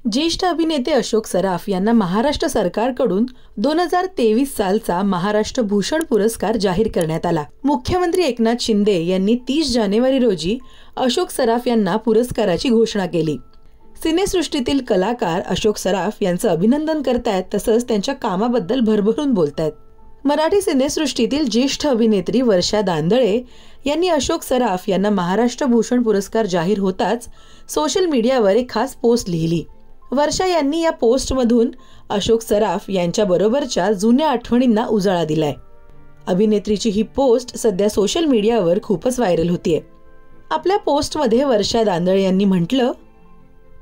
ज्येष्ठ अभिनेते अशोक सराफ यांना महाराष्ट्र सरकारकडून 2023 सालचा महाराष्ट्र भूषण पुरस्कार जाहीर करण्यात आला। मुख्यमंत्री एकनाथ शिंदे यांनी 30 जानेवारी रोजी अशोक सराफ यांना पुरस्काराची घोषणा केली। सिनेसृष्टीतील कलाकार अशोक सराफ यांचं अभिनंदन करतायत, तसंच त्यांच्या कामाबद्दल भरभरून बोलतायत। मराठी सिनेसृष्टीतील ज्येष्ठ अभिनेत्री वर्षा दांदळे यांनी अशोक सराफ यांना महाराष्ट्र भूषण पुरस्कार जाहीर होताच सोशल मीडियावर एक खास पोस्ट लिहिली। वर्षा यांनी या पोस्टमधून अशोक सराफ यांच्या बरोबरच्या जुन्या आठवणींना उजाळा दिलाय। अभिनेत्रीची ही पोस्ट सध्या सोशल मीडियावर खूपच व्हायरल होतीये। आपल्या पोस्टमध्ये वर्षा दांदळे यांनी म्हटलं,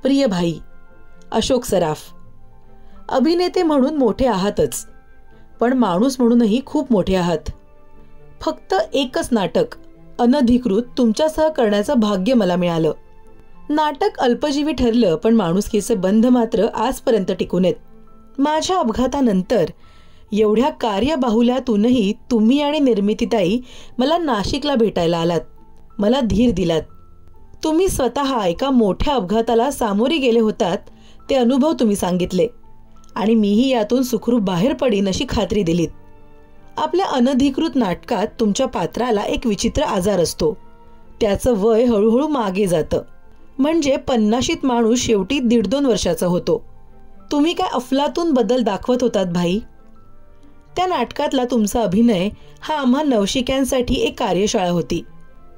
प्रिय भाई अशोक सराफ, अभिनेते म्हणून मोठे आहातच, पण माणूस म्हणूनही खूप मोठे आहात। फक्त एकच नाटक अनधिकृत तुमच्यासह करण्याचं भाग्य मला मिळालं। नाटक अल्पजीवी ठरलं, पण माणुसकीचे बंध मात्र आजपर्यंत टिकून आहेत। माझ्या अपघातानंतर एवढ्या कार्यबाहुल्यातूनही तुम्ही आणि निर्मितीताई मला नाशिकला भेटायला आलात, मला धीर दिलात। तुम्ही स्वतः एका मोठ्या अपघाताला सामोरे गेले होतात, ते अनुभव तुम्ही सांगितले आणि मीही यातून सुखरूप बाहेर पडीन अशी खात्री दिलीत। आपल्या अनधिकृत नाटकात तुमच्या पात्राला एक विचित्र आजार असतो, त्याचं वय हळूहळू मागे जातं, म्हणजे 50शीत माणूस शेवटी 1.5-2 वर्षाचा होतो। तुम्ही काय अफलातून बदल दाखवत होतात भाई। त्या नाटकातला तुमचा अभिनय हा आम्हा नवशिक्यांसाठी एक कार्यशाळा होती।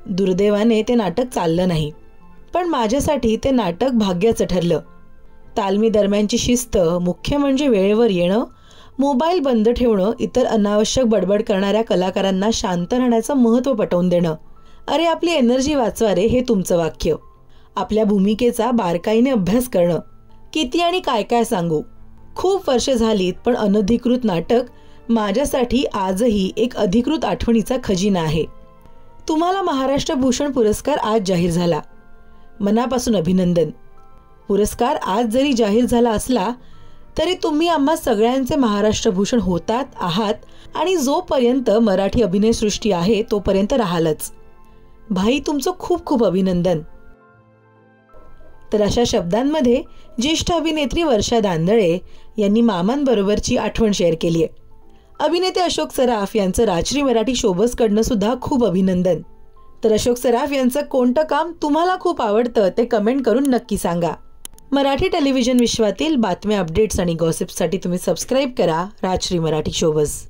दुर्दैवाने ते नाटक चाललं नाही, पण माझ्यासाठी ते नाटक भाग्याचं ठरलं। तालमी दरम्यानची शिस्त, मुख्य म्हणजे वेळेवर येणं, मोबाईल बंद ठेवणं, इतर अनावश्यक बडबड करणाऱ्या कलाकारांना शांत राहण्याचं महत्त्व पटवून देणं, अरे आपली एनर्जी वाचवा रे, हे तुमचं वाक्य। आपल्या भूमिकेचा बारकाईने अभ्यास करणं, किती आणि काय काय सांगू। खूप वर्ष झालीत, पण अनधिकृत नाटक माझ्यासाठी आजही एक अधिकृत आठवणीचा खजिना आहे। तुम्हाला महाराष्ट्र भूषण पुरस्कार आज जाहीर झाला, मनापासून अभिनंदन। पुरस्कार आज जरी जाहीर झाला असला तरी तुम्ही आम्हा सगळ्यांचे महाराष्ट्र भूषण होतात, आहात आणि जोपर्यंत मराठी अभिनयसृष्टी आहे तोपर्यंत राहालच। भाई तुमचं खूप खूप अभिनंदन। तर अशा शब्दांमध्ये ज्येष्ठ अभिनेत्री वर्षा दांदळे यांनी मामांबरोबरची आठवण शेअर केली आहे। अभिनेते अशोक सराफ यांचं राजश्री मराठी शोबसकडनं सुद्धा खूप अभिनंदन। तर अशोक सराफ यांचं कोणतं काम तुम्हाला खूप आवडतं ते कमेंट करून नक्की सांगा। मराठी टेलिव्हिजन विश्वातील बातम्या, अपडेट्स आणि गॉसिप्ससाठी तुम्ही सबस्क्राईब करा राजश्री मराठी शोबस।